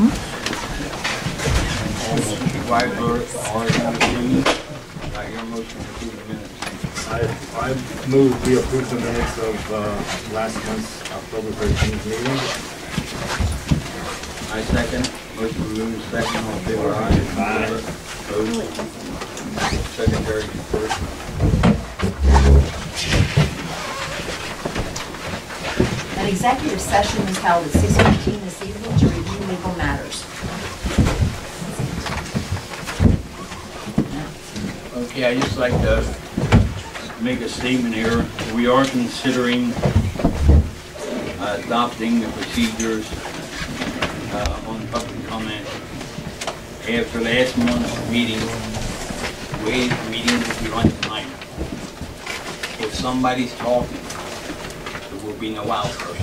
I move we approve the minutes of last month's October 13th meeting. I second. Motion moved second. All in favor, aye. Aye. Opposed? Secretary first. An executive session was held at 6:15 this evening to review legal matters. Okay, I just like to make a statement here. We are considering adopting the procedures on public comment. After last month's meeting, the way the meeting will be run tonight, if somebody's talking, there will be no outburst.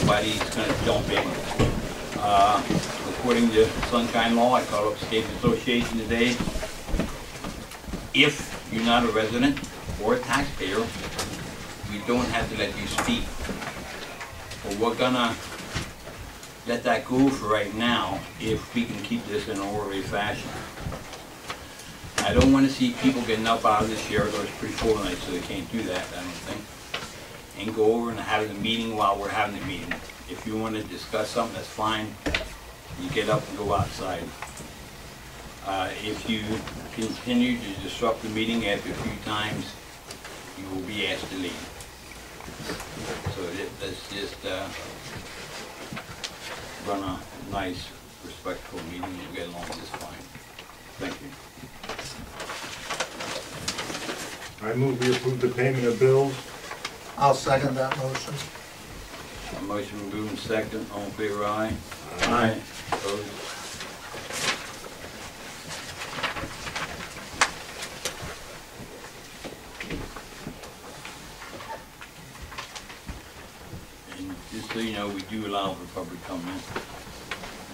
Nobody's going to jump in. According to Sunshine Law, I called up State Association today. If you're not a resident or a taxpayer, we don't have to let you speak. But we're gonna let that go for right now if we can keep this in an orderly fashion. I don't want to see people getting up out of the chair. It's pretty full tonight, so they can't do that, I don't think. And go over and have the meeting while we're having the meeting. If you want to discuss something, that's fine. You get up and go outside. If you continue to disrupt the meeting after a few times, you will be asked to leave. So let's just run a nice, respectful meeting and we'll get along just fine. Thank you. I move we approve the payment of bills. I'll second that motion. A motion moved and second. All in favor, aye. Aye. Opposed? Just so you know, we do allow for public comment.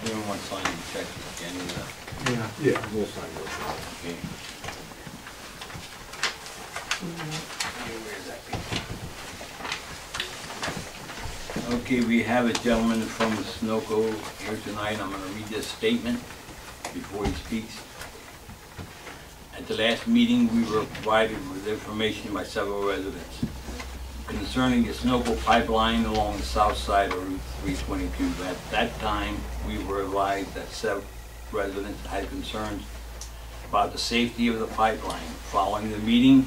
Anyone want to sign the checks again? Yeah, we'll sign those. Okay. Okay, we have a gentleman from Sunoco here tonight. I'm going to read this statement before he speaks. At the last meeting, we were provided with information by several residents concerning the Sunoco pipeline along the south side of Route 322. At that time, we were advised that several residents had concerns about the safety of the pipeline. Following the meeting,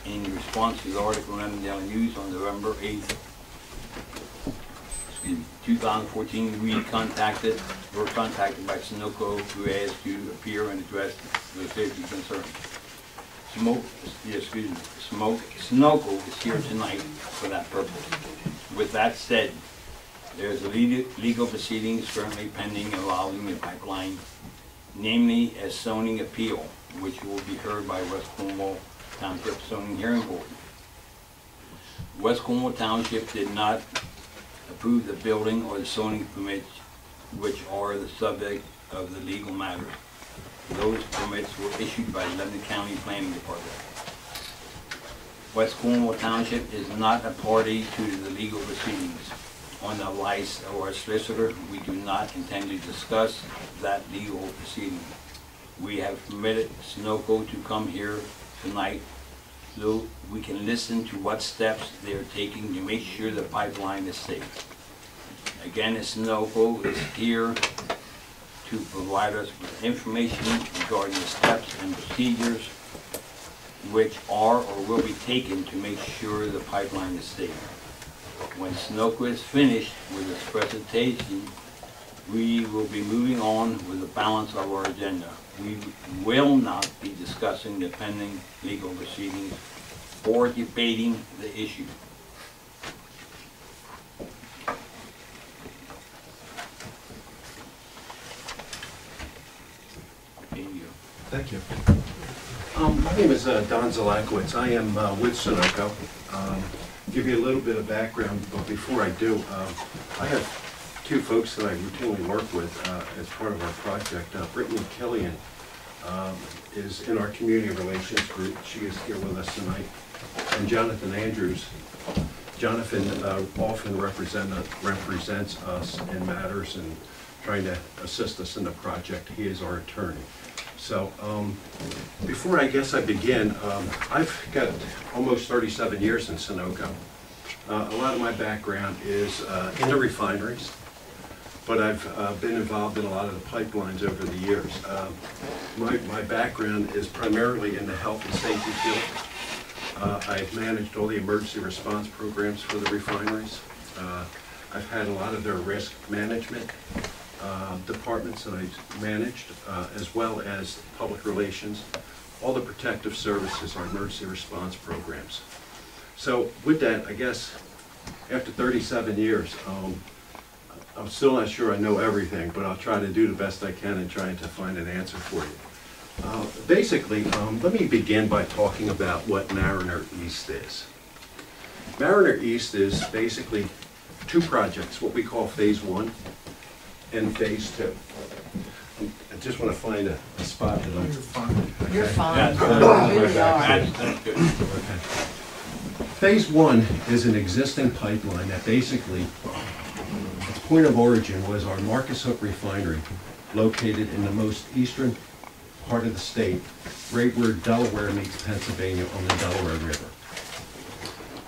in response to the article in the Daily News on November 8th, 2014, we were contacted by Sunoco who asked to appear and address the safety concerns. Sunoco is here tonight for that purpose. With that said, there's a legal proceedings currently pending involving the pipeline, namely a zoning appeal, which will be heard by West Cornwall Township Zoning Hearing Board. West Cornwall Township did not approve the building or the zoning permits, which are the subject of the legal matter. Those permits were issued by the Lebanon County Planning Department. West Cornwall Township is not a party to the legal proceedings. On the advice of our solicitor, we do not intend to discuss that legal proceeding. We have permitted Sunoco to come here tonight so we can listen to what steps they are taking to make sure the pipeline is safe. Again, Sunoco is here to provide us with information regarding the steps and procedures which are or will be taken to make sure the pipeline is safe. When Sunoco is finished with its presentation, we will be moving on with the balance of our agenda. We will not be discussing the pending legal proceedings or debating the issue. Thank you. My name is Don Zalakowitz. I am with Sunoco. Give you a little bit of background, but before I do, I have two folks that I routinely work with as part of our project. Brittany Killian is in our community relations group. She is here with us tonight. And Jonathan Andrews. Jonathan often represents us in matters and trying to assist us in the project. He is our attorney. So before I guess I begin, I've got almost 37 years in Sunoco. A lot of my background is in the refineries, but I've been involved in a lot of the pipelines over the years. My background is primarily in the health and safety field. I've managed all the emergency response programs for the refineries. I've had a lot of their risk management departments that I've managed, as well as public relations, all the protective services, our emergency response programs. So with that, I guess, after 37 years, I'm still not sure I know everything, but I'll try to do the best I can in trying to find an answer for you. Basically, let me begin by talking about what Mariner East is. Mariner East is basically two projects, what we call Phase 1 and Phase 2. I just want to find a spot that I'm... You're fine. You're fine. That's You good. really are. That's good. Okay. Phase 1 is an existing pipeline that basically, its point of origin was our Marcus Hook refinery, located in the most eastern part of the state, right where Delaware meets Pennsylvania on the Delaware River.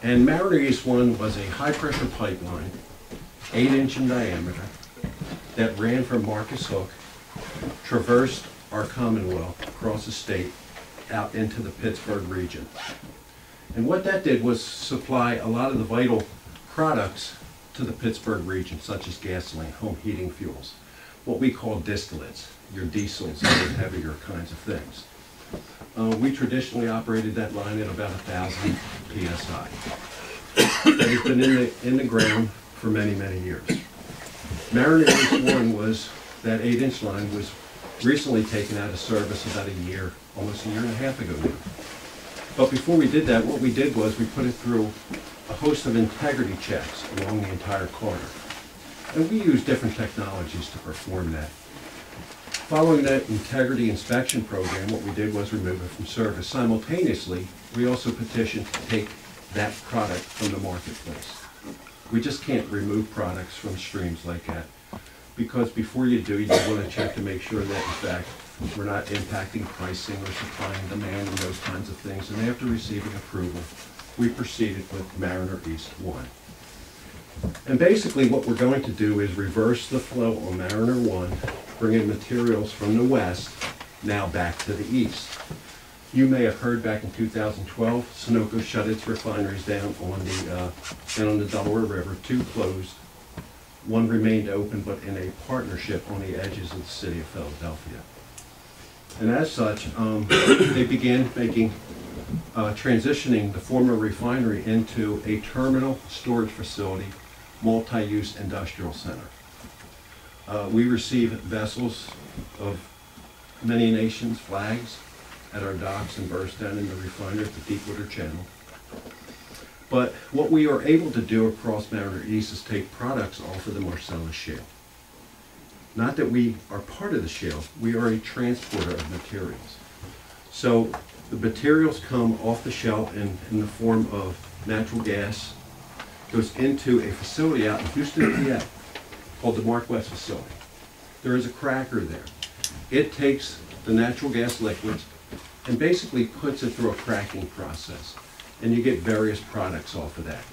And Mariner East 1 was a high-pressure pipeline, 8-inch in diameter, that ran from Marcus Hook, traversed our Commonwealth across the state, out into the Pittsburgh region. And what that did was supply a lot of the vital products to the Pittsburgh region, such as gasoline, home heating fuels, what we call distillates, your diesels, and heavier kinds of things. We traditionally operated that line at about 1,000 PSI. That has been in the ground for many, many years. Mariner East 1 was, that 8-inch line was recently taken out of service about a year, almost a year and a half ago now. But before we did that, what we did was we put it through a host of integrity checks along the entire corridor. And we use different technologies to perform that. Following that integrity inspection program, what we did was remove it from service. Simultaneously, we also petitioned to take that product from the marketplace. We just can't remove products from streams like that, because before you do, you want to check to make sure that, in fact, we're not impacting pricing or supply and demand and those kinds of things. And after receiving approval, we proceeded with Mariner East 1. And basically what we're going to do is reverse the flow on Mariner 1, bringing materials from the west now back to the east. You may have heard back in 2012, Sunoco shut its refineries down on the Delaware River. 2 closed. 1 remained open, but in a partnership on the edges of the city of Philadelphia. And as such, they began transitioning the former refinery into a terminal storage facility, multi-use industrial center. We receive vessels of many nations' flags at our docks and burst down in the refinery at the Deepwater Channel. But what we are able to do across Mariner East is take products off of the Marcellus Shale. Not that we are part of the shale, we are a transporter of materials. So the materials come off the shale in the form of natural gas, goes into a facility out in Houston, PA, called the Mark West facility. There is a cracker there. It takes the natural gas liquids and basically puts it through a cracking process. And you get various products off of that.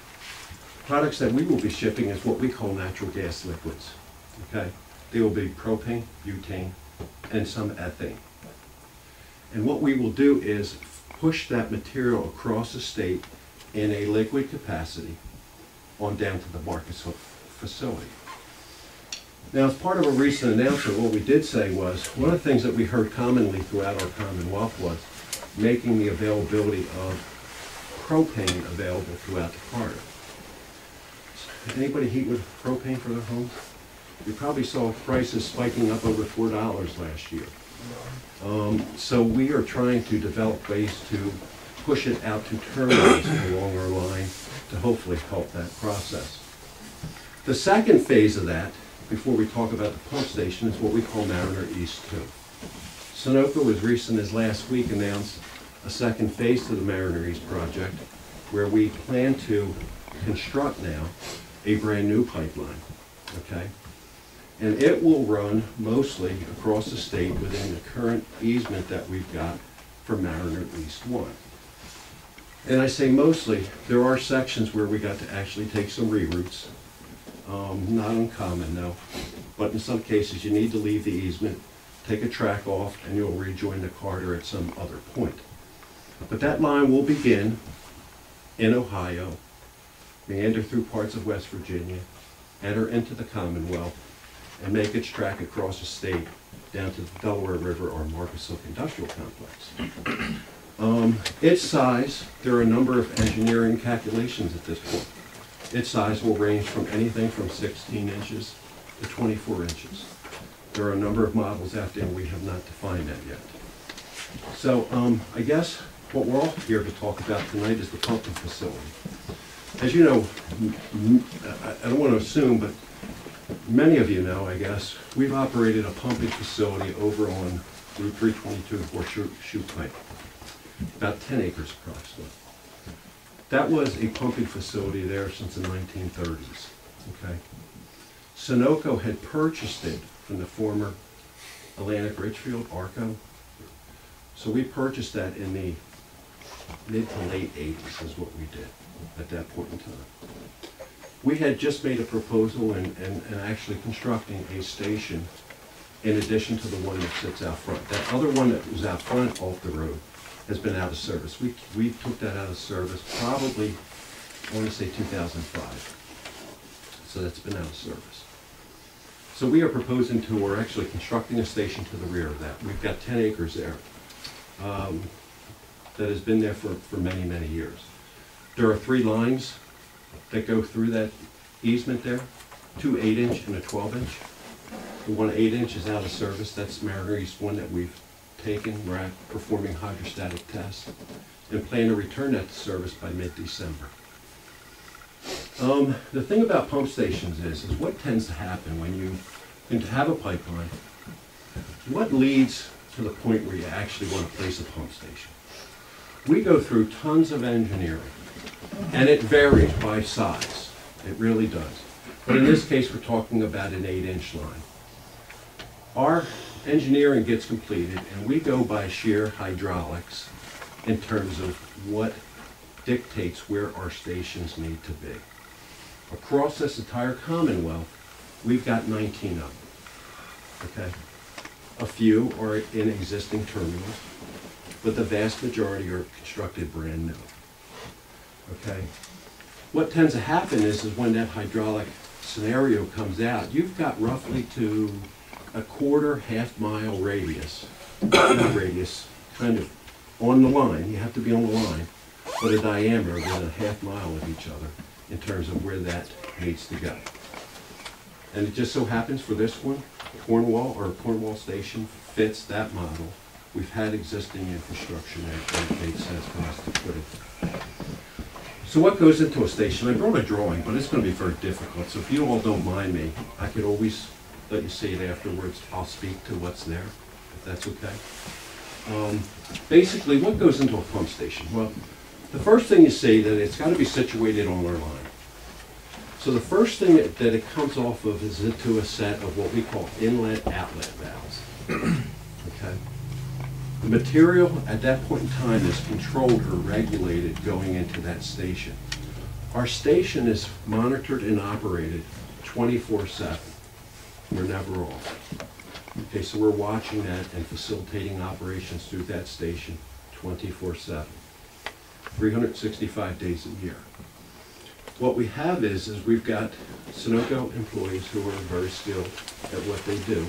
Products that we will be shipping is what we call natural gas liquids. Okay? They will be propane, butane, and some ethane. And what we will do is push that material across the state in a liquid capacity on down to the Marcus Hook facility. Now, as part of a recent announcement, what we did say was, one of the things that we heard commonly throughout our Commonwealth was making the availability of propane available throughout the corridor. Anybody heat with propane for their homes? You probably saw prices spiking up over $4 last year. So we are trying to develop ways to push it out to terminals along our line to hopefully help that process. The second phase of that, before we talk about the pump station, is what we call Mariner East 2. Sunoco, as recent as last week, announced a second phase to the Mariner East project, where we plan to construct now a brand new pipeline, okay? And it will run mostly across the state within the current easement that we've got for Mariner East 1. And I say mostly, there are sections where we got to actually take some reroutes. Not uncommon, no. But in some cases, you need to leave the easement, take a track off, and you'll rejoin the Carter at some other point. But that line will begin in Ohio, meander through parts of West Virginia, enter into the Commonwealth, and make its track across the state down to the Delaware River or Marcus Hook Industrial Complex. Its size, there are a number of engineering calculations at this point. Its size will range from anything from 16 inches to 24 inches. There are a number of models out there, and we have not defined that yet. So I guess what we're all here to talk about tonight is the pumping facility. As you know, I don't want to assume, but many of you know, I guess, we've operated a pumping facility over on Route 322 Horseshoe Pike, about 10 acres approximately. That was a pumping facility there since the 1930s, okay? Sunoco had purchased it from the former Atlantic Richfield, Arco. So we purchased that in the mid to late 80s is what we did at that point in time. We had just made a proposal and actually constructing a station in addition to the one that sits out front. That other one that was out front off the road has been out of service. We took that out of service probably, I want to say 2005. So that's been out of service. So we are proposing to, or actually constructing a station to the rear of that. We've got 10 acres there that has been there for many, many years. There are 3 lines that go through that easement there, 2 8-inch and a 12-inch. The one 8-inch is out of service. That's Mariner East 1 that we've taken. We're performing hydrostatic tests and plan to return that to service by mid-December. The thing about pump stations is what tends to happen when you have a pipeline, what leads to the point where you actually want to place a pump station? We go through tons of engineering, and it varies by size. It really does. But in this case, we're talking about an 8-inch line. Our engineering gets completed, and we go by sheer hydraulics in terms of what dictates where our stations need to be. Across this entire Commonwealth, we've got 19 of them, okay? A few are in existing terminals, but the vast majority are constructed brand new, okay? What tends to happen is when that hydraulic scenario comes out, you've got roughly to a quarter, half-mile radius, not radius, kind of on the line, you have to be on the line, but a diameter within a half-mile of each other in terms of where that needs to go. And it just so happens for this one, Cornwall Station fits that model. We've had existing infrastructure there, and it made sense for us to put it there. So what goes into a station? I brought a drawing, but it's going to be very difficult. So if you all don't mind me, I could always let you see it afterwards. I'll speak to what's there, if that's okay. Basically, what goes into a pump station? Well, the first thing you see that it's got to be situated on our line. So the first thing that it comes off of is into a set of what we call inlet-outlet valves. Okay. The material at that point in time is controlled or regulated going into that station. Our station is monitored and operated 24/7. We're never off. Okay, so we're watching that and facilitating operations through that station 24/7, 365 days a year. What we have is we've got Sunoco employees who are very skilled at what they do,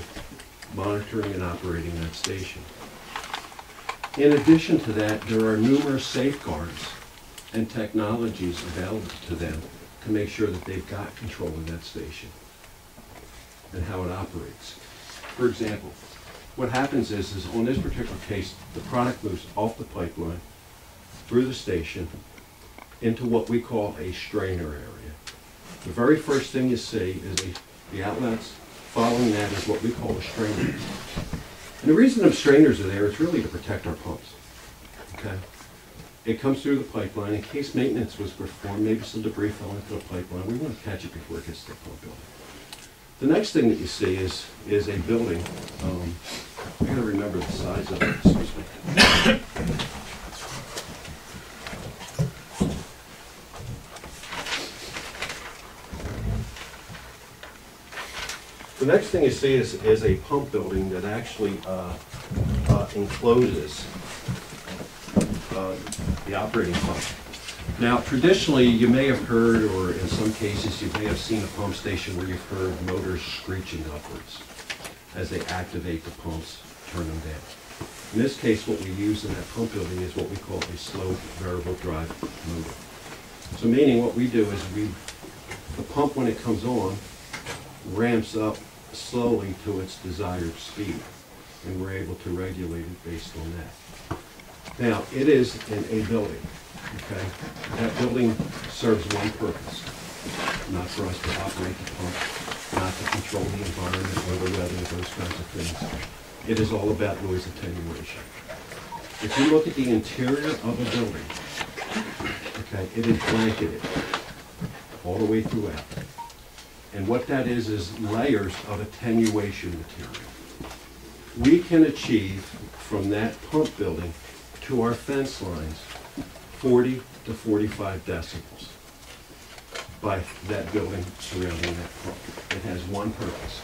monitoring and operating that station. In addition to that, there are numerous safeguards and technologies available to them to make sure that they've got control of that station and how it operates. For example, what happens is on this particular case, the product moves off the pipeline through the station into what we call a strainer area. The very first thing you see is the outlets. Following that is what we call a strainer. And the reason the strainers are there is really to protect our pumps. Okay? It comes through the pipeline. In case maintenance was performed, maybe some debris fell into the pipeline, we want to catch it before it gets to the pump building. The next thing that you see is a building. I gotta remember the size of it, excuse me. The next thing you see is a pump building that actually encloses the operating pump. Now, traditionally, you may have heard, or in some cases, you may have seen a pump station where you've heard motors screeching upwards as they activate the pumps, turn them down. In this case, what we use in that pump building is what we call a slow variable drive motor. So meaning what we do is the pump, when it comes on, ramps up slowly to its desired speed, and we're able to regulate it based on that. Now, it is in a building, okay? That building serves one purpose, not for us to operate the pump, not to control the environment or the weather, those kinds of things. It is all about noise attenuation. If you look at the interior of a building, okay, it is blanketed all the way throughout. And what that is layers of attenuation material. We can achieve from that pump building to our fence lines 40 to 45 decibels by that building surrounding that pump. It has one purpose,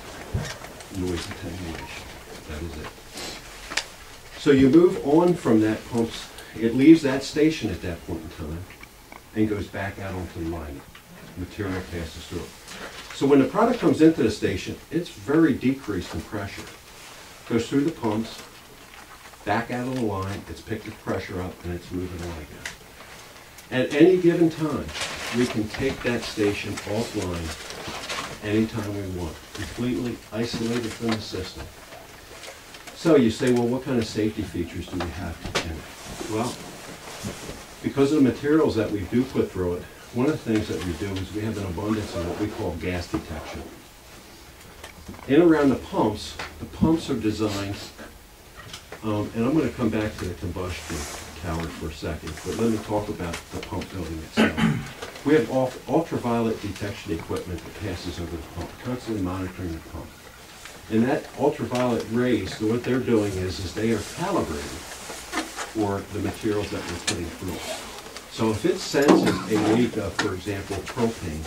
noise attenuation. That is it. So you move on from that pump, it leaves that station at that point in time and goes back out onto the line. Material passes through it. So when the product comes into the station, it's very decreased in pressure. Goes through the pumps, back out of the line, it's picked the pressure up, and it's moving on again. At any given time, we can take that station offline anytime we want, completely isolated from the system. So you say, well, what kind of safety features do we have in it? Well, because of the materials that we do put through it, one of the things that we do is we have an abundance of what we call gas detection. In and around the pumps are designed, and I'm going to come back to the combustion tower for a second, but let me talk about the pump building itself. We have ultraviolet detection equipment that passes over the pump, constantly monitoring the pump. And that ultraviolet rays, so what they're doing is they are calibrating for the materials that we're putting through. So if it senses a leak of, for example, propane,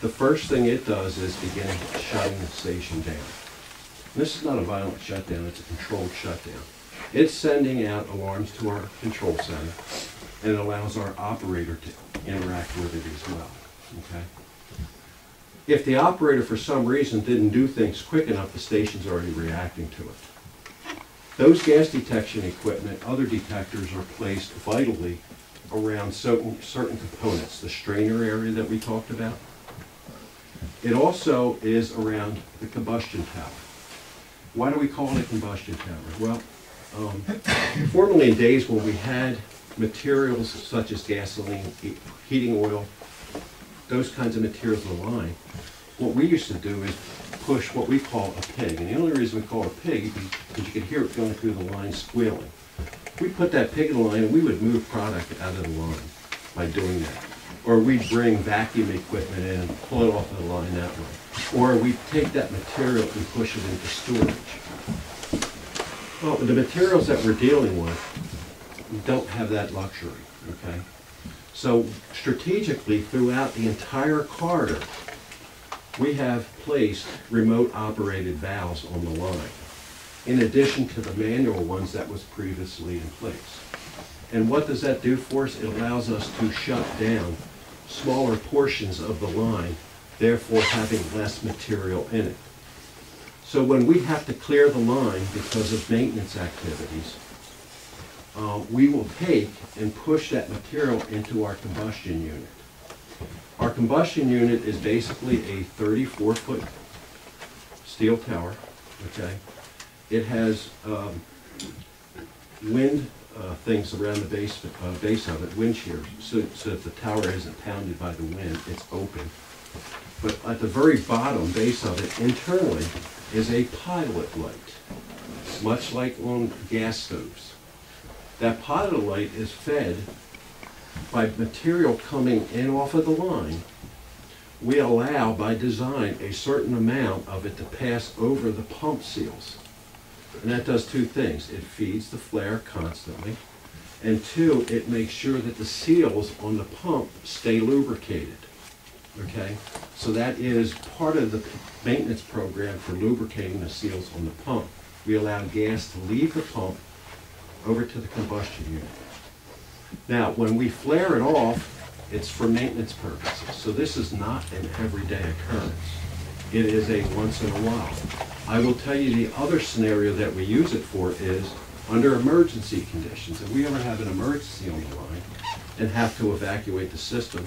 the first thing it does is begin shutting the station down. This is not a violent shutdown, it's a controlled shutdown. It's sending out alarms to our control center, and it allows our operator to interact with it as well, okay? If the operator for some reason didn't do things quick enough, the station's already reacting to it. Those gas detection equipment, other detectors are placed vitally around certain components, the strainer area that we talked about. It also is around the combustion tower. Why do we call it a combustion tower? Well, formerly in days when we had materials such as gasoline, heating oil, those kinds of materials in the line, what we used to do is push what we call a pig. And the only reason we call it a pig is because you could hear it going through the line squealing. We put that pig in the line and we would move product out of the line by doing that. Or we'd bring vacuum equipment in and pull it off of the line that way. Or we'd take that material and push it into storage. Well, the materials that we're dealing with don't have that luxury, okay? So strategically throughout the entire corridor, we have placed remote operated valves on the line, in addition to the manual ones that was previously in place. And what does that do for us? It allows us to shut down smaller portions of the line, therefore having less material in it. So when we have to clear the line because of maintenance activities, we will take and push that material into our combustion unit. Our combustion unit is basically a 34-foot steel tower, okay? It has wind things around the base of it, wind shears, so that the tower isn't pounded by the wind, it's open. But at the very bottom base of it, internally, is a pilot light, much like on gas stoves. That pilot light is fed by material coming in off of the line, we allow by design a certain amount of it to pass over the pump seals. And that does two things. It feeds the flare constantly, and two, it makes sure that the seals on the pump stay lubricated. Okay? So that is part of the maintenance program for lubricating the seals on the pump. We allow gas to leave the pump over to the combustion unit. Now, when we flare it off, it's for maintenance purposes. So this is not an everyday occurrence. It is a once in a while. I will tell you the other scenario that we use it for is under emergency conditions. If we ever have an emergency on the line and have to evacuate the system,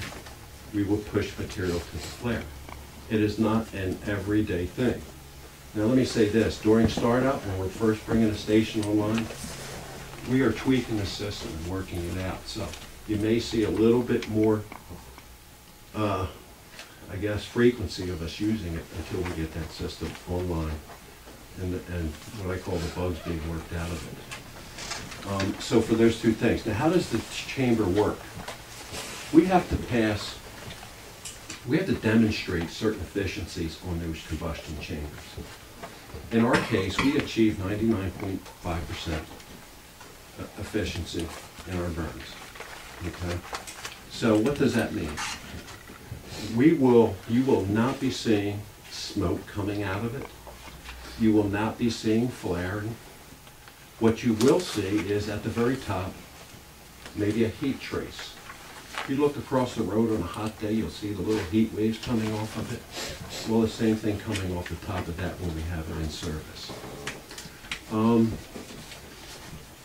we will push material to the flare. It is not an everyday thing. Now let me say this, during startup, when we're first bringing a station online, we are tweaking the system and working it out. So you may see a little bit more, I guess, frequency of us using it until we get that system online and what I call the bugs being worked out of it. So for those two things. Now how does the chamber work? We have to demonstrate certain efficiencies on those combustion chambers. In our case, we achieve 99.5% efficiency in our burns. Okay? So what does that mean? You will not be seeing smoke coming out of it. You will not be seeing flaring. What you will see is at the very top, maybe a heat trace. If you look across the road on a hot day, you'll see the little heat waves coming off of it. Well, the same thing coming off the top of that when we have it in service.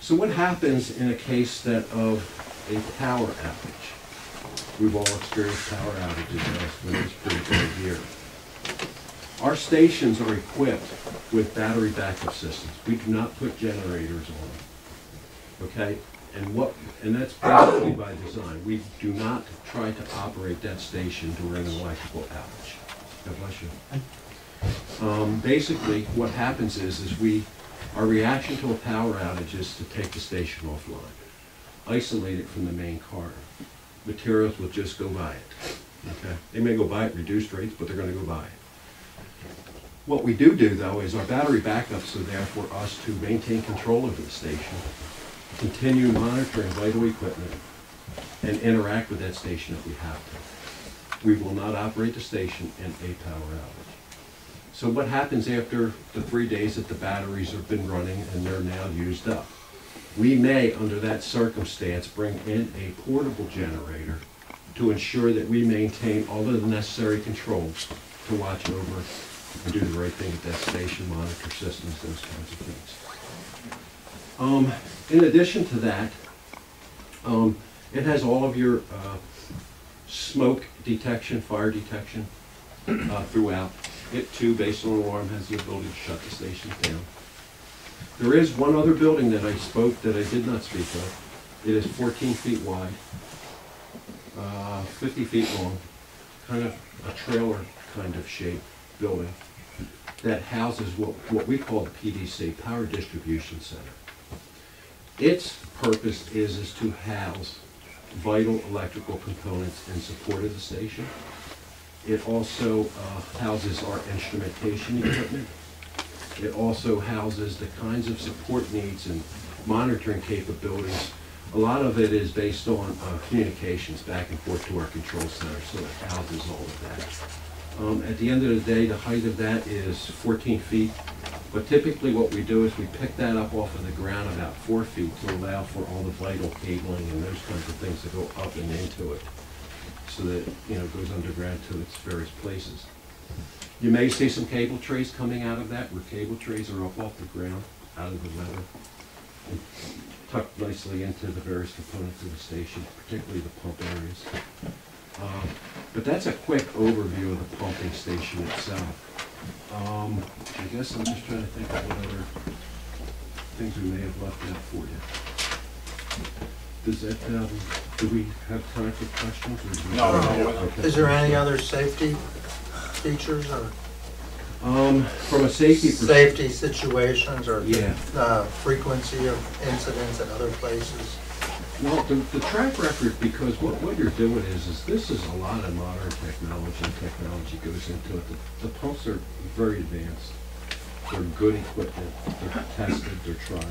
So what happens in a case of a power outage? We've all experienced power outages when it's pretty bad here. Our stations are equipped with battery backup systems. We do not put generators on them. Okay? And that's basically by design. We do not try to operate that station during an electrical outage. God bless you. Basically, what happens is our reaction to a power outage is to take the station offline, isolate it from the main car. Materials will just go by it. Okay? They may go by at reduced rates, but they're going to go by it. What we do though is our battery backups are there for us to maintain control over the station, continue monitoring vital equipment, and interact with that station if we have to. We will not operate the station in a power outage. So what happens after the 3 days that the batteries have been running and they're now used up? We may, under that circumstance, bring in a portable generator to ensure that we maintain all of the necessary controls to watch over and do the right thing at that station, monitor systems, those kinds of things. In addition to that, it has all of your smoke detection, fire detection throughout. It too, based on alarm, has the ability to shut the stations down. There is one other building that I did not speak of. It is 14 feet wide, 50 feet long, kind of a trailer kind of shaped building that houses what we call the PDC, Power Distribution Center. Its purpose is to house vital electrical components in support of the station. It also houses our instrumentation equipment. It also houses the kinds of support needs and monitoring capabilities. A lot of it is based on communications back and forth to our control center, so it houses all of that. At the end of the day, the height of that is 14 feet, but typically what we do is we pick that up off of the ground about 4 feet to allow for all the vital cabling and those kinds of things to go up and into it, so that it goes underground to its various places. You may see some cable trays coming out of that, where cable trays are up off the ground, out of the weather, and tucked nicely into the various components of the station, particularly the pump areas. But that's a quick overview of the pumping station itself. I guess I'm just trying to think of what other things we may have left out for you. Does that, do we have time for questions? Or do we No. Is there any other safety features or from a safety situations or Yeah. frequency of incidents at other places? Well, the track record, because what you're doing is this is a lot of modern technology, and technology goes into it. The pumps are very advanced. They're good equipment. They're tested. They're tried.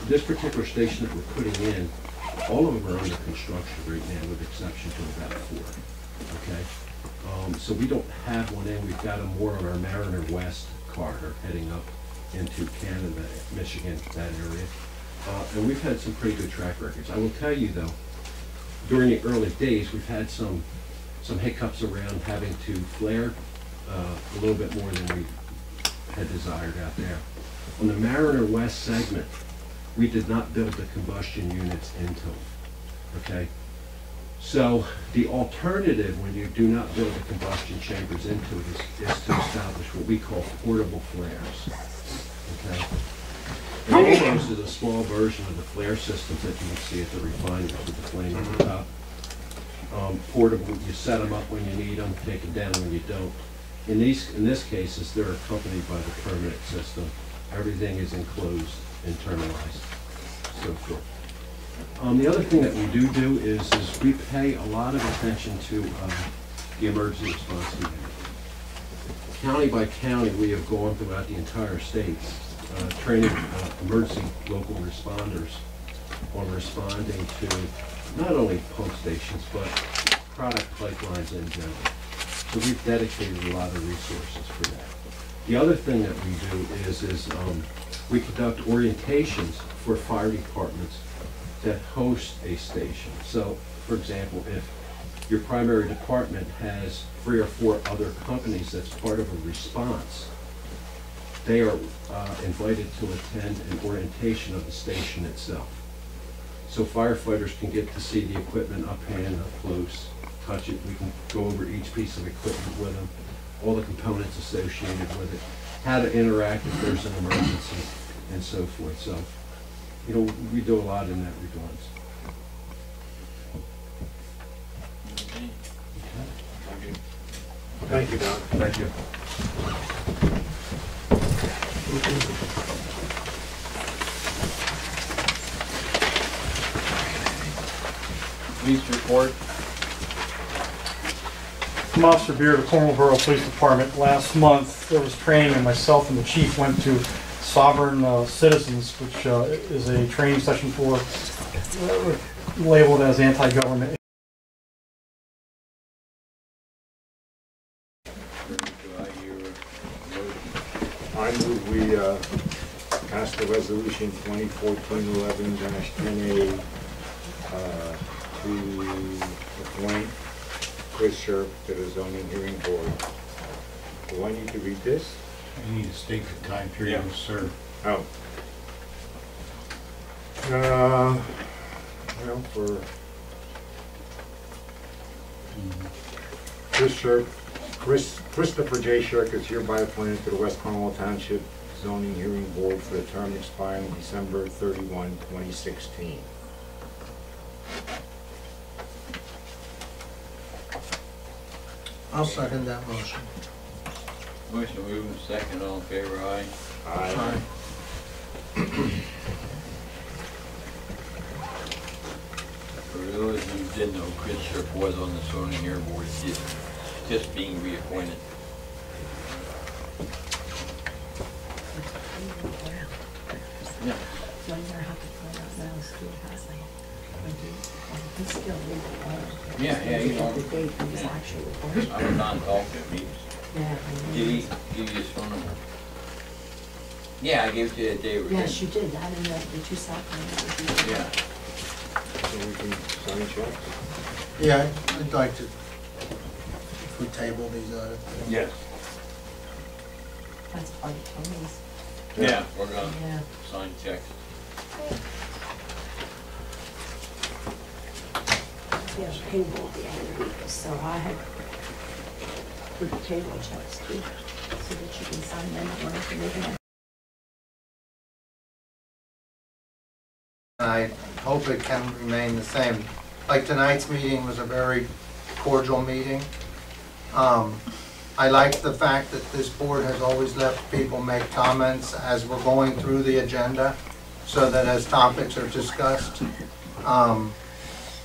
This particular station that we're putting in, all of them are under construction right now, with exception to about 4. Okay, so we don't have one in. We've got them more on our Mariner West corridor heading up into Canada, Michigan, that area. And we've had some pretty good track records. I will tell you though, during the early days, we've had some hiccups around having to flare a little bit more than we had desired out there. On the Mariner West segment, we did not build the combustion units into them, okay? So the alternative when you do not build the combustion chambers into it is to establish what we call portable flares, okay? And almost is a small version of the flare systems that you can see at the refineries with the flame on the top. Portable, you set them up when you need them, take them down when you don't. In this cases, they're accompanied by the permanent system. Everything is enclosed, internalized, so forth. The other thing that we do is we pay a lot of attention to the emergency response unit. County by county, we have gone throughout the entire state, training emergency local responders on responding to not only pump stations, but product pipelines in general. So we've dedicated a lot of resources for that. The other thing that we do is we conduct orientations for fire departments that host a station. So, for example, if your primary department has 3 or 4 other companies that's part of a response, they are invited to attend an orientation of the station itself. So firefighters can get to see the equipment up hand, up close, touch it. We can go over each piece of equipment with them, all the components associated with it, how to interact if there's an emergency, and so forth. So, you know, we do a lot in that regards. Thank you, Don. Thank you. Police report. I'm Officer Beard of the Cornwall Borough Police Department. Last month, there was training, and myself and the chief went to Sovereign Citizens, which is a training session for labeled as anti-government. I move we pass the resolution 2014-11-10A to appoint Chris Shirk to the zoning hearing board. Do I need to read this? I need to state the time period, Yeah. sir. Oh. Well, for Chris Shirk, Christopher J. Shirk is hereby appointed to the West Cornwall Township Zoning Hearing Board for the term expiring December 31, 2016. I'll second that motion. Motion moved and second, all in favor, aye. Aye. For those who didn't know, Chris Shirk was on the zoning hearing board, he's just being reappointed. Yeah. Yeah, you know. The date he was actually appointed. I was on talk to him. Yeah. Did he give you his phone number? Yeah, I gave it to you that day. Yes, you did. I didn't know the 2 cell phone. Yeah. So we can sign checks? Yeah, I'd like to, if we table these items. Yes. That's part of Tony's. Yeah, we're gonna Yeah. sign checks. Yeah, payroll the other week, so I had put the table checks too, so that you can sign them or information. I hope it can remain the same. Like tonight's meeting was a very cordial meeting. I like the fact that this board has always let people make comments as we're going through the agenda, so that as topics are discussed,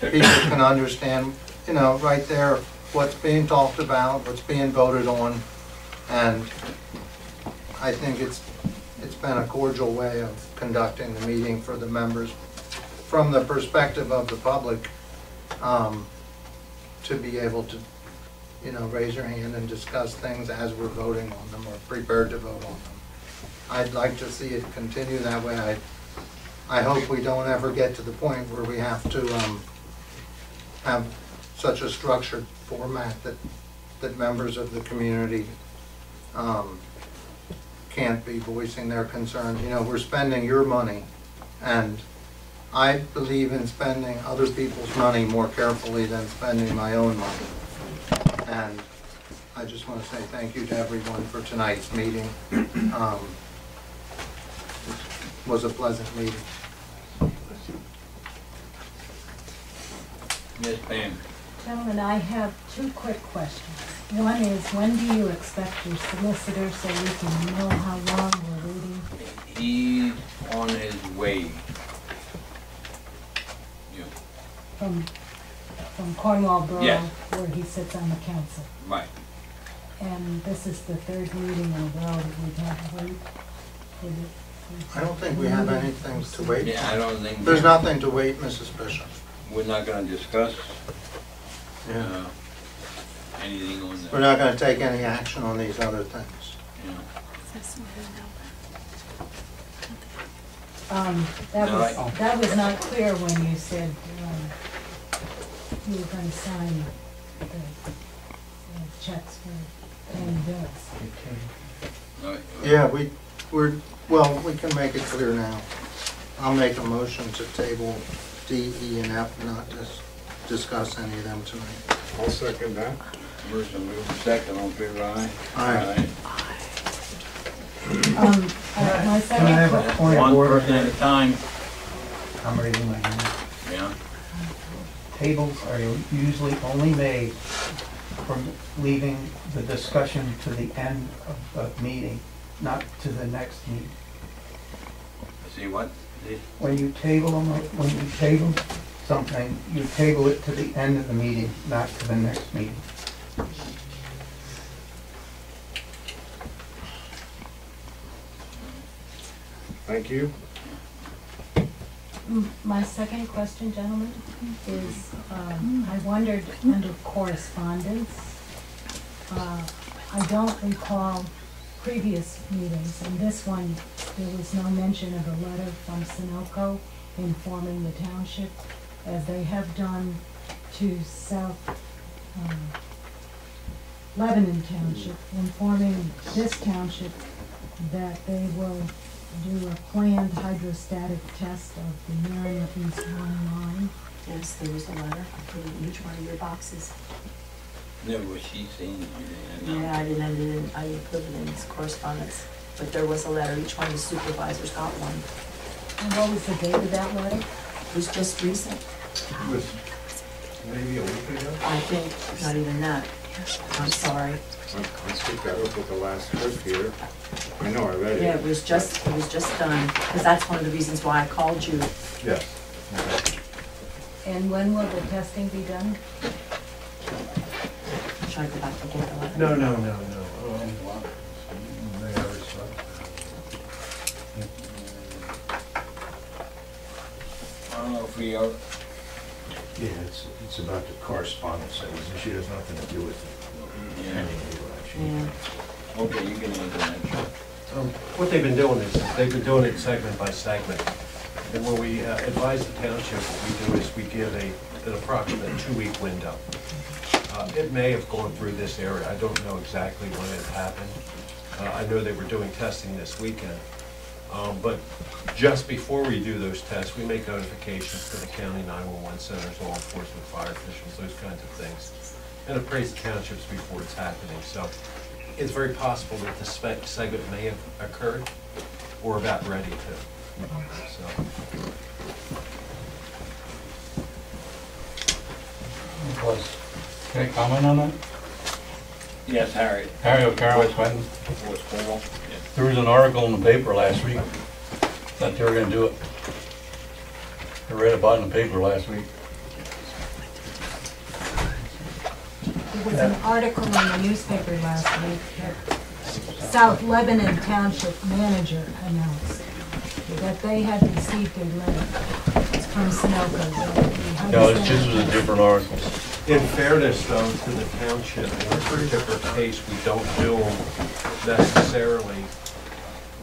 people can understand, you know, right there, what's being talked about, what's being voted on, and I think it's been a cordial way of conducting the meeting for the members from the perspective of the public, to be able to, you know, raise your hand and discuss things as we're voting on them or prepared to vote on them. I'd like to see it continue that way. I hope we don't ever get to the point where we have to have such a structured format that members of the community can't be voicing their concerns. You know, we're spending your money, and I believe in spending other people's money more carefully than spending my own money. And I just want to say thank you to everyone for tonight's meeting. It was a pleasant meeting. Yes, Pam. Gentlemen, I have two quick questions. One is, when do you expect your solicitor so we can know how long we're waiting? He's on his way. Yeah, From Cornwall Borough, Yes. where he sits on the council. right. And this is the third meeting in a row that we've had to wait for the... I don't think we have anything to wait Yeah, I for. don't think. There's nothing to wait, Mrs. Bishop. We're not gonna discuss, Yeah. anything on that. We're not going to take any action on these other things. Yeah. No, That was not clear when you said you were going to sign the checks for paying bills. No, Yeah, well, we can make it clear now. I'll make a motion to table D, E, and F, not discuss any of them tonight. I'll second that. First, and move second, on favor, aye? Aye. My Can I second have a question, point of One order person at a here? time. I'm raising my hand. Yeah. Tables are usually only made from leaving the discussion to the end of the meeting, not to the next meeting. See what? When you table something, you table it to the end of the meeting, not to the next meeting. Thank you. my second question, gentlemen, is I wondered under correspondence, I don't recall previous meetings, and this one, there was no mention of a letter from Sunoco informing the township, as they have done to South Lebanon Township, informing this township that they will do a planned hydrostatic test of the Mariner East 1 line. Yes, there was a letter in each one of your boxes. No, was she saying? Yeah, I didn't put it in this correspondence, but there was a letter, each one of the supervisors got one. And what was the date of that letter? It was just recent, It was maybe a week ago? I think, not even that. I'm sorry. Let's pick that up with the last clip here. I know, I read it. Yeah, it was just done, because that's one of the reasons why I called you. Yes. And when will the testing be done? Should I go back and get the letter? No. I don't know if we are, Yeah, it's about the correspondence that was issued, has nothing to do with yeah. any legal action. Yeah. Okay, you can answer that. What they've been doing is, they've been doing it segment by segment. And when we advise the township, what we do is we give an approximate 2-week window. It may have gone through this area, I don't know exactly when it happened. I know they were doing testing this weekend. But just before we do those tests, we make notifications to the county 911 centers, law enforcement, fire officials, those kinds of things, and appraise the townships before it's happening. So it's very possible that the segment may have occurred or about ready to. So. Can I comment on that? Yes, Harry. Harry O'Carroll, Quentin. Was Cornwall? There was an article in the paper last week that they were gonna do it. I read about it in the paper last week. There was an article in the newspaper last week that South Lebanon Township manager announced that they had received a letter from Sunoco. No, this was a different article. In fairness, though, to the township, in this particular case, we don't do them necessarily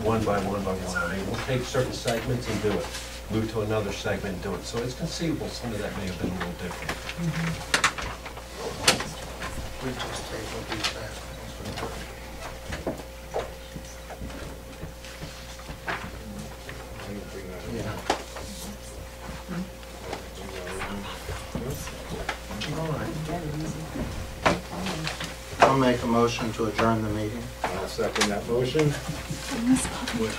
one by one by one. I mean, we'll take certain segments and do it, move to another segment and do it. So it's conceivable some of that may have been a little different. We just tabled these back. Yeah. All right. I'll make a motion to adjourn the meeting. I'll second that motion. With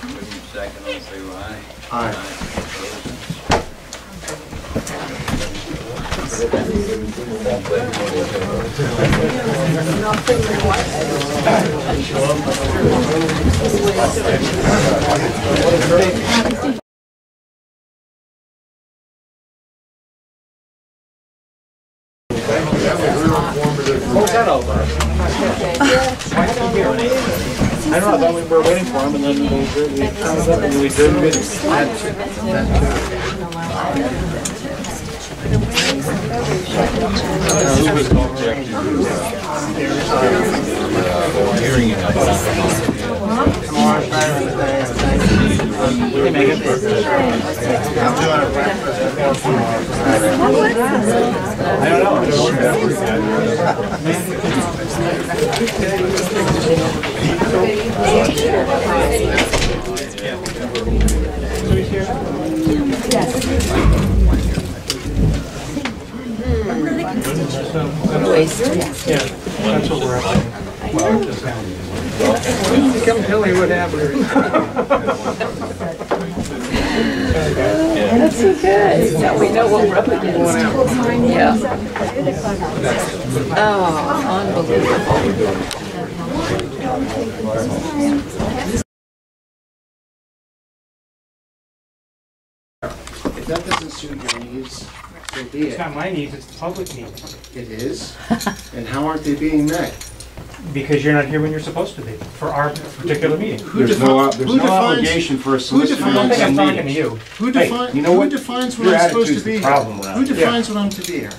second, all in favor, aye. Aye. What's that all about? I don't know, I thought we were waiting for him and then we didn't get Tomorrow's better than today. I'm doing a breakfast tomorrow. I don't know. Yeah, that's what we're at. Come tell me what happened. That's so good. Now we know what we're up against. Yeah. Oh, unbelievable. If that doesn't suit your needs, so be It's it. not my needs, it's the public needs. It is. And how aren't they being met? Because you're not here when you're supposed to be, for our particular meeting. There's no obligation for a solicitor. I don't think I'm talking to you. Who Hey, defines, you know who what? defines when Your I'm supposed to attitude's be the here? problem, Ralph. Who defines when I'm to be here?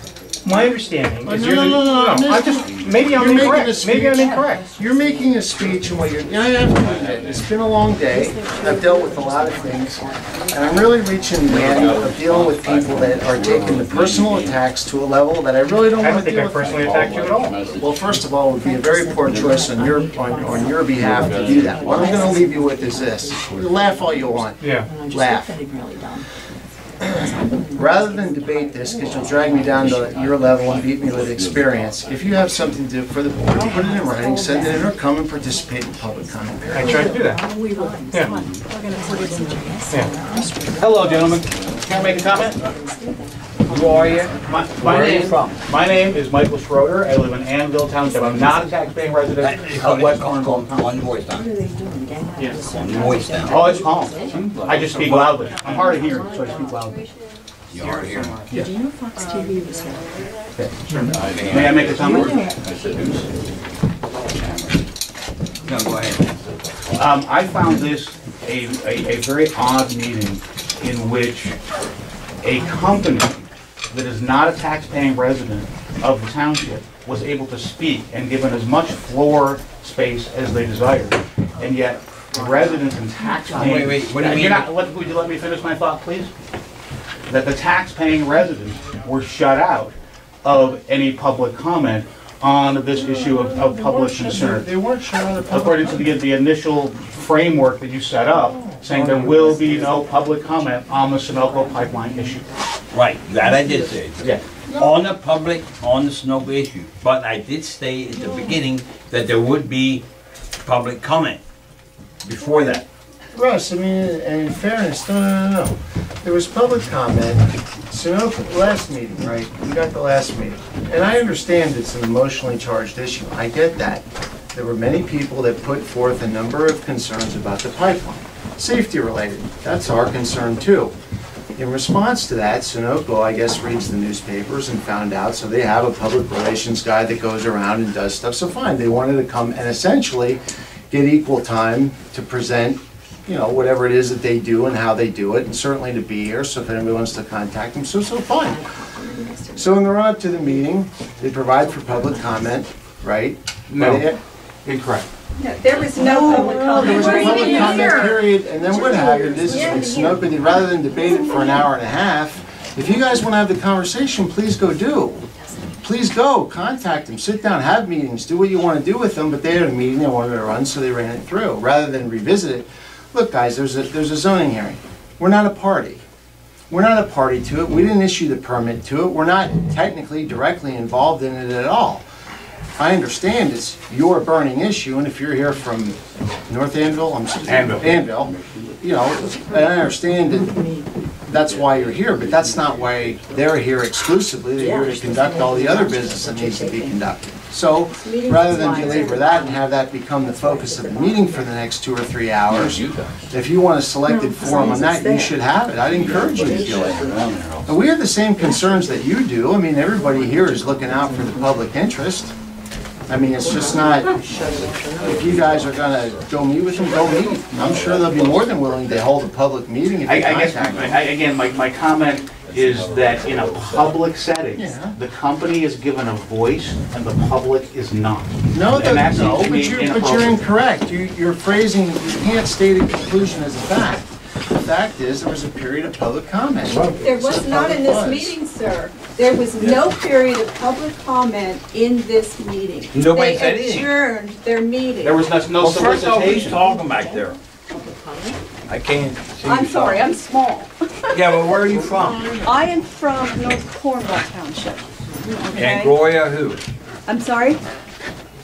My understanding is No, you're... no, I'm just, maybe I'm You're making a incorrect. Maybe I'm speech. incorrect. You're making a speech and what you're, I have to admit, it's been a long day. I've dealt with a lot of things. And I'm really reaching the end of dealing with people that are taking the personal attacks to a level that I really don't I want don't to think I deal with. personally attacked you at all. Well, first of all, it would be a very poor choice on your behalf to do that. What I'm going to leave you with is this. Laugh all you want. Yeah. Laugh. Rather than debate this, because you'll drag me down to your level and beat me with experience, if you have something to do for the board, put it in writing, send it in, or come and participate in public comment I period. tried to do that. Yeah. Yeah. Hello, gentlemen. Can I make a comment? Who are you? My name is Michael Schroeder. I live in Annville Township. I'm not a taxpaying resident of West Cornwall Township. On your voice down. Yes. On your voice down. Oh, it's calm. I just speak loudly. I'm hard of hearing, so I speak loudly. You are here. Did you know Fox TV was here? May I make a comment? No, go ahead. I found this a very odd meeting in which a company that is not a tax-paying resident of the township was able to speak and given as much floor space as they desired, and yet the residents and tax-paying... Wait, what do you mean? Would you let me finish my thought, please? That the tax-paying residents were shut out of any public comment on this issue of public concern. They weren't shut out of public According to the initial framework that you set up, saying there will be no public comment on the Sunoco pipeline issue. Right, that I did say. Yeah. On the public, on the Sunoco issue. But I did state at the beginning that there would be public comment before that. Russ, I mean, and in fairness, no. There was public comment, Sunoco, last meeting, right? We got the last meeting. And I understand it's an emotionally charged issue. I get that. There were many people that put forth a number of concerns about the pipeline. Safety related, that's our concern too. In response to that, Sunoco, I guess, reads the newspapers and found out, so they have a public relations guy that goes around and does stuff. So fine, they wanted to come and essentially get equal time to present, you know, whatever it is that they do and how they do it, and certainly to be here, so if anybody wants to contact them, so fine. So in the run-up to the meeting, they provide for public comment, right? No, incorrect. No, there was no public comment. There was a You weren't public even comment here. period, and then what happened is, when Sunoco, rather than debate it for an hour and a half, if you guys want to have the conversation, please go do. Please go, contact them, sit down, have meetings, do what you want to do with them, but they had a meeting they wanted to run, so they ran it through, rather than revisit it. Look, guys, there's a zoning hearing. We're not a party. We're not a party to it. We didn't issue the permit to it. We're not technically directly involved in it at all. I understand it's your burning issue, and if you're here from North Anvil, Anvil, you know, I understand that that's why you're here, but that's not why they're here exclusively. They're here to conduct all the other business that needs to be conducted. So, rather than belabor that and have that become the focus of the meeting for the next 2 or 3 hours, if you want a selected forum on that, you should have it. I'd encourage you to do it. And we have the same concerns that you do. I mean, everybody here is looking out for the public interest. I mean, it's just not, if you guys are gonna go meet with them, go meet. I'm sure they'll be more than willing to hold a public meeting if you contact them. Again, my comment is that in a public setting, the company is given a voice and the public is not. No, And that no, seems to but me you're inappropriate. incorrect. You're phrasing, you can't state a conclusion as a fact. The fact is, there was a period of public comment. There was not in this meeting, sir. There was no period of public comment in this meeting. Nobody said They anything. adjourned their meeting. There was no Well, first off, who's solicitation. talking back there? I can't see you. I'm sorry, I'm small. Yeah, but where are you from? I am from North Cornwall Township. And Okay? Gloria who? I'm sorry?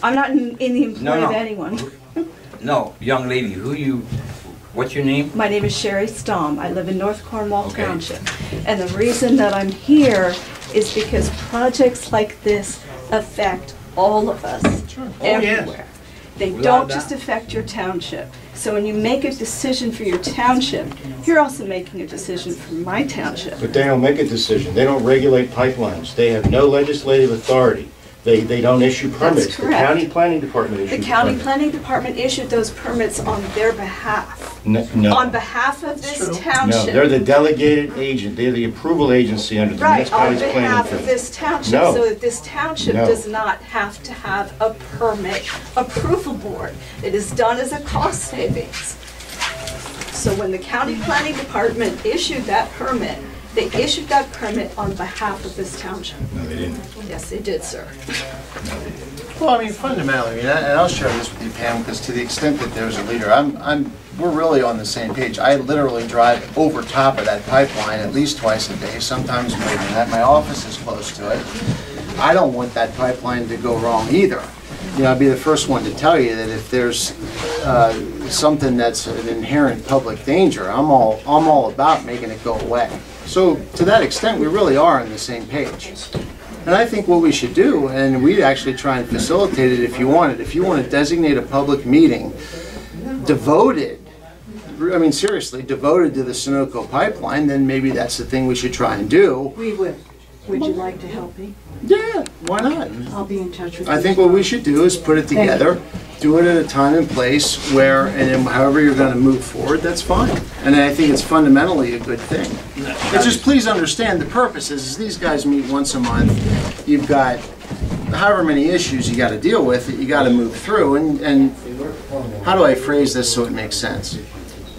I'm not in the employ No, of no. anyone. No, young lady, what's your name? My name is Sherry Stom. I live in North Cornwall Okay. Township. And the reason that I'm here is because projects like this affect all of us, everywhere. They Without don't doubt. just affect your township. So when you make a decision for your township, you're also making a decision for my township. But they don't make a decision. They don't regulate pipelines. They have no legislative authority. They don't issue permits. The correct. county planning department issues The county planning department issued those permits on their behalf. No. On behalf of this No, township. they're the delegated agent. They're the approval agency under the Right, on municipality's planning. behalf of board. this township, No. so that this township No. does not have to have a permit approval board. It is done as a cost savings. So when the county planning department issued that permit, they issued that permit on behalf of this township. No, they didn't. Yes, they did, sir. Well, I mean, fundamentally, I mean, and I'll share this with you, Pam, because to the extent that there's a leader, we're really on the same page. I literally drive over top of that pipeline at least twice a day, sometimes more than that. My office is close to it. I don't want that pipeline to go wrong either. You know, I'd be the first one to tell you that if there's something that's an inherent public danger, I'm all about making it go away. So to that extent, we really are on the same page. And I think what we should do, and we'd actually try and facilitate it if you want to designate a public meeting devoted, I mean seriously, devoted to the Sunoco pipeline, then maybe that's the thing we should try and do. We will. Would you like to help me? Yeah, why not? I'll be in touch with you. I think what we should do is put it together, do it at a time and place where, and then however you're going to move forward, that's fine. And I think it's fundamentally a good thing. But just please understand the purpose is these guys meet once a month. You've got however many issues you got to deal with that you got to move through. And how do I phrase this so it makes sense?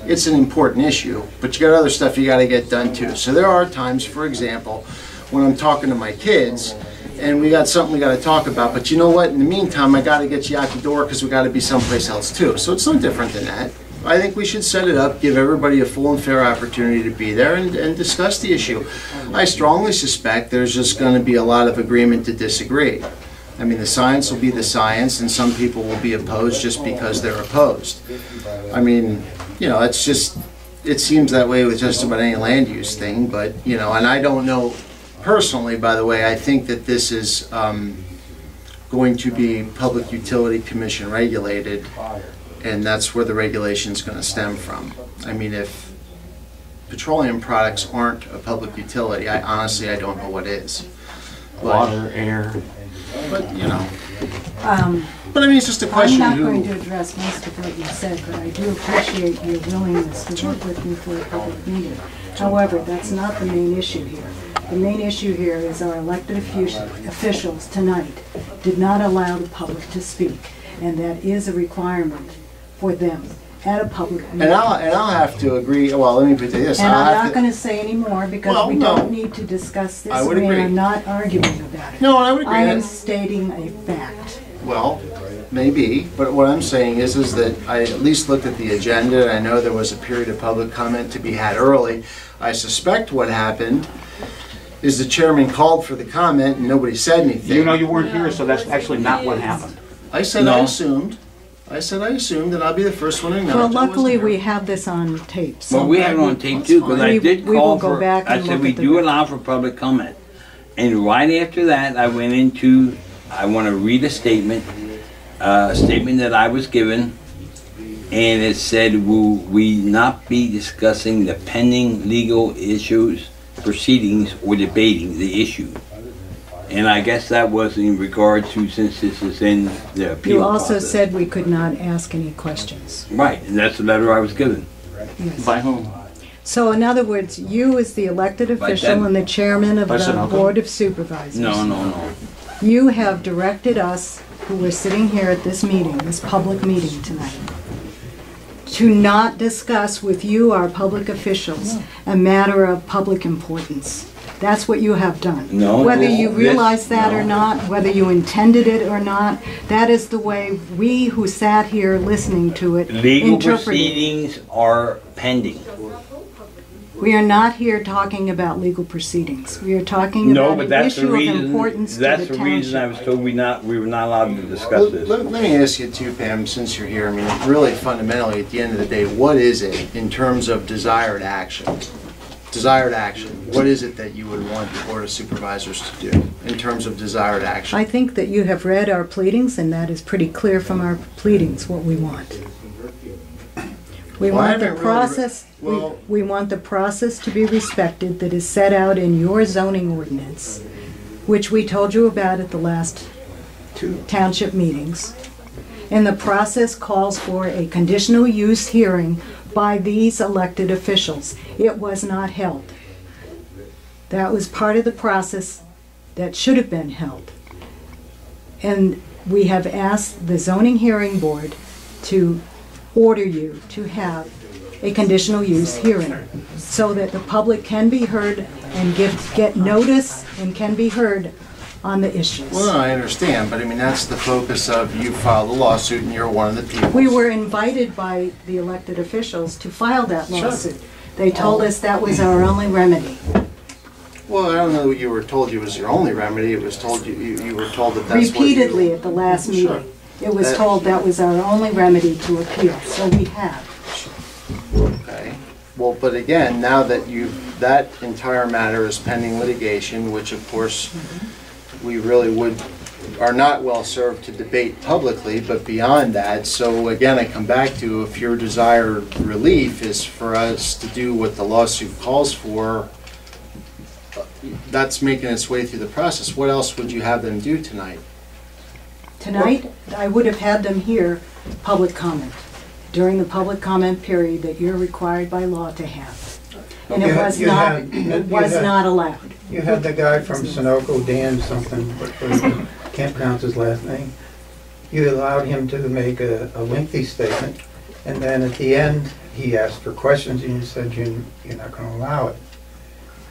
It's an important issue, but you got other stuff you got to get done too. So there are times, for example, when I'm talking to my kids, and we got something we got to talk about, but you know what? In the meantime, I got to get you out the door because we got to be someplace else too. So it's no different than that. I think we should set it up, give everybody a full and fair opportunity to be there and discuss the issue. I strongly suspect there's just going to be a lot of agreement to disagree. I mean, the science will be the science, and some people will be opposed just because they're opposed. I mean, you know, it's just, it seems that way with just about any land use thing, but, you know, and I don't know. Personally, by the way, I think that this is going to be Public Utility Commission regulated, and that's where the regulation is going to stem from. I mean, if petroleum products aren't a public utility, I honestly, I don't know what is. Water, air. But, you know. But I mean, it's just a I'm question not who... going to address most of what you said, but I do appreciate your willingness to work with me for a public meeting. However, that's not the main issue here. The main issue here is our elected officials tonight did not allow the public to speak, and that is a requirement for them at a public meeting. And I'll have to agree, well, let me put this. And I'll I'm have not to- going to say any more because Well, we no. don't need to discuss this. I would We agree. are not arguing about it. No, I would agree. I am stating a fact. Well, maybe, but what I'm saying is that I at least looked at the agenda, and I know there was a period of public comment to be had early. I suspect what happened is the chairman called for the comment and nobody said anything. You know you weren't here, so that's actually not what happened. I said I assumed. I said I assumed, and I'll be the first one to acknowledge. Well, I wasn't luckily, here. we have this on tape. so Well, we have it on tape too, because I did We will call go for, back I and said look we at the do record. allow for public comment. And right after that, I went into, I want to read a statement that I was given, and it said, will we not be discussing the pending legal issues, proceedings, or debating the issue? And I guess that was in regard to, since this is in the appeal You also process. said we could not ask any questions. Right, and that's the letter I was given. Yes. By whom? So in other words, you as the elected official them. and the chairman of By the Sunoco? Board of Supervisors. No. You have directed us, who are sitting here at this meeting, this public meeting tonight, to not discuss with you, our public officials, a matter of public importance. That's what you have done. No, Whether this- you this- realize that or no. not, whether you intended it or not, that is the way we who sat here listening to it Legal interpreted. proceedings are pending. We are not here talking about legal proceedings. We are talking No, about but an that's the issue of reason, importance to that's the the reason I township. was told we were not allowed to Well, discuss this. let me ask you too, Pam, since you're here, I mean, really fundamentally, at the end of the day, what is it in terms of desired action? Desired action, what is it that you would want the Board of Supervisors to do in terms of desired action? I think that you have read our pleadings, and that is pretty clear from our pleadings what we want. We Well, I want the haven't really process, we want the process to be respected that is set out in your zoning ordinance, which we told you about at the last two township meetings. And the process calls for a conditional use hearing by these elected officials. It was not held. That was part of the process that should have been held. And we have asked the zoning hearing board to order you to have a conditional use hearing so that the public can be heard and get notice and can be heard on the issues. Well, I understand, but I mean, that's the focus of you filed a lawsuit and you're one of the people. We were invited by the elected officials to file that lawsuit. They told us that was our only remedy. Well, I don't know what you were told you was your only remedy, it was told you were told that that's what you... Repeatedly at the last Sure. meeting. It was That- told that was our only remedy to appeal, so we have. Okay, well, but again, now that that entire matter is pending litigation, which of course, we really are not well served to debate publicly, but beyond that, so again, I come back to, if your desired relief is for us to do what the lawsuit calls for, that's making its way through the process, what else would you have them do tonight? Tonight, I would have had them hear public comment during the public comment period that you're required by law to have. And it was not allowed. You had the guy from Sunoco, Dan something, can't pronounce his last name. You allowed him to make a lengthy statement, and then at the end, he asked for questions, and you said you're not going to allow it.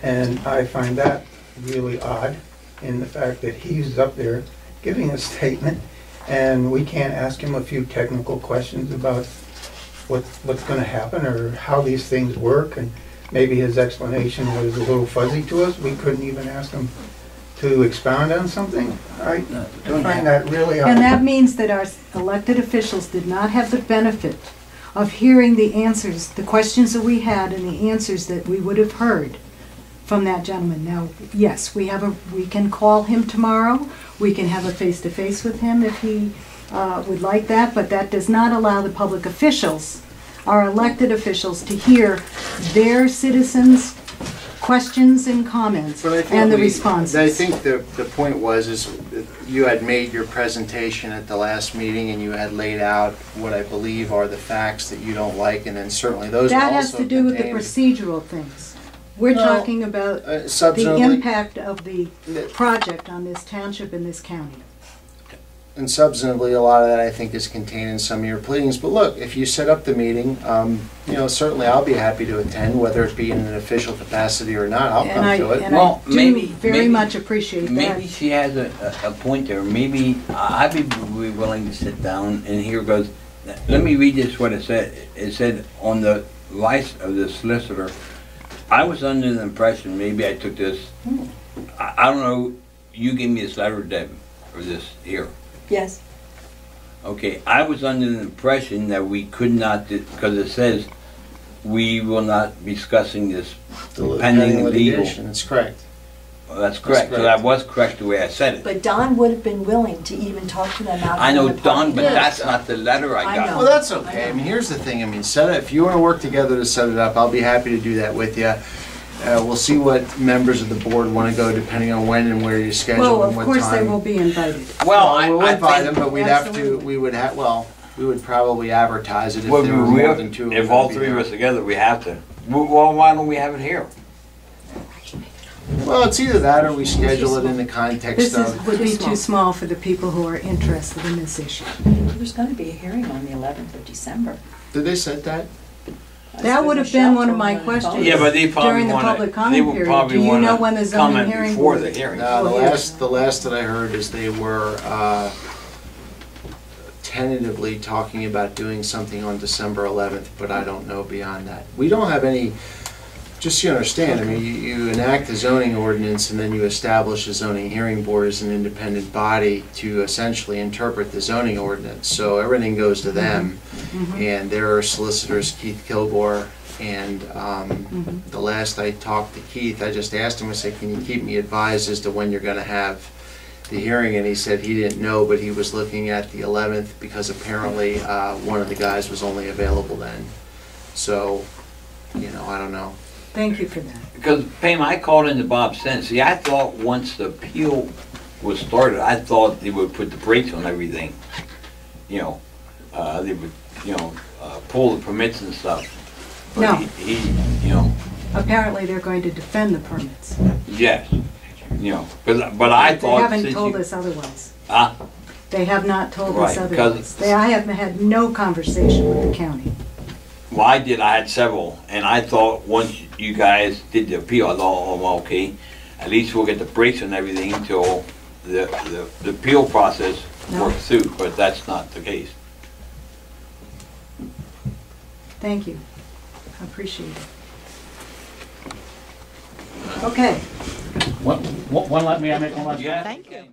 And I find that really odd in the fact that he's up there giving a statement, and we can't ask him a few technical questions about what's going to happen or how these things work, and maybe his explanation was a little fuzzy to us. We couldn't even ask him to expound on something. I find that really odd. And that means that our elected officials did not have the benefit of hearing the answers, the questions that we had and the answers that we would have heard from that gentleman. Now, yes, we can call him tomorrow. We can have a face-to-face with him if he would like that, but that does not allow the public officials our elected officials to hear their citizens' questions and comments But I think and the we- responses. I think the point is you had made your presentation at the last meeting and you had laid out what I believe are the facts that you don't like, and then certainly those That also has to do with the contained- procedural things. We're No, talking about the substantively- impact of the project on this township and this county. And substantively, a lot of that I think is contained in some of your pleadings. But look, if you set up the meeting, certainly I'll be happy to attend, whether it be in an official capacity or not. I'll come to it. And I Well, do maybe- very maybe- muuld appreciate that. Maybe she has a point there. Maybe I'd be willing to sit down and here goes. Let me read this what it said. It said on the vice of the solicitor, I was under the impression, maybe I took this, I don't know, you gave me this letter, Deb, or this here. Yes. Okay, I was under the impression that we could not, because it says we will not be discussing this pending legal. litigation. That's correct. Well, that's correct. So correct. that was correct the way I said it. But Don would have been willing to even talk to them out I know in the Don, parking but lot. that's not the letter I I got. know. Well, that's okay. I mean, here's the thing. I mean, set it. If you want to work together to set it up, I'll be happy to do that with you. We'll see what members of the board want to go, depending on when and where you schedule Well, and of what course they time. will be invited. Well, We'll I invite think them, but we'd have to. Absolutely. We would probably advertise it if well, there were more than two. if all three of us together, we have to. Well, why don't we have it here? Well, it's either that or we schedule it in the context This of. would be too small for the people who are interested in this issue. There's gonna be a hearing on the 11th of December. Did they set that? That would have been one of my questions. Yeah, but they probably During the want public to. They comment would period. probably Do you want know when the to zoning comment hearing before will the be? hearing. No, Well, the last that I heard is they were tentatively talking about doing something on December 11th, but I don't know beyond that. We don't have any, just so you understand, I mean, you enact the zoning ordinance and then you establish a zoning hearing board as an independent body to essentially interpret the zoning ordinance. So everything goes to them, and there are solicitors, Keith Kilgore, and the last I talked to Keith, I just asked him, I said, can you keep me advised as to when you're gonna have the hearing? And he said he didn't know, but he was looking at the 11th because apparently one of the guys was only available then. So, I don't know. Thank you for that. Because, Pam, I called into Bob Sense. See, I thought once the appeal was started, I thought they would put the brakes on everything. They would, pull the permits and stuff. But No. he, Apparently, they're going to defend the permits. yes, but I They thought haven't since told you- us otherwise. Ah, They have not told us Right, otherwise. because- I have had no conversation with the county. well, I did, I had several, and I thought once you guys did the appeal, I thought, oh, well, okay, at least we'll get the brakes on everything until the appeal process No. works through, but that's not the case. Thank you. I appreciate it. Okay. One, let me make one last. Yeah. Thank you.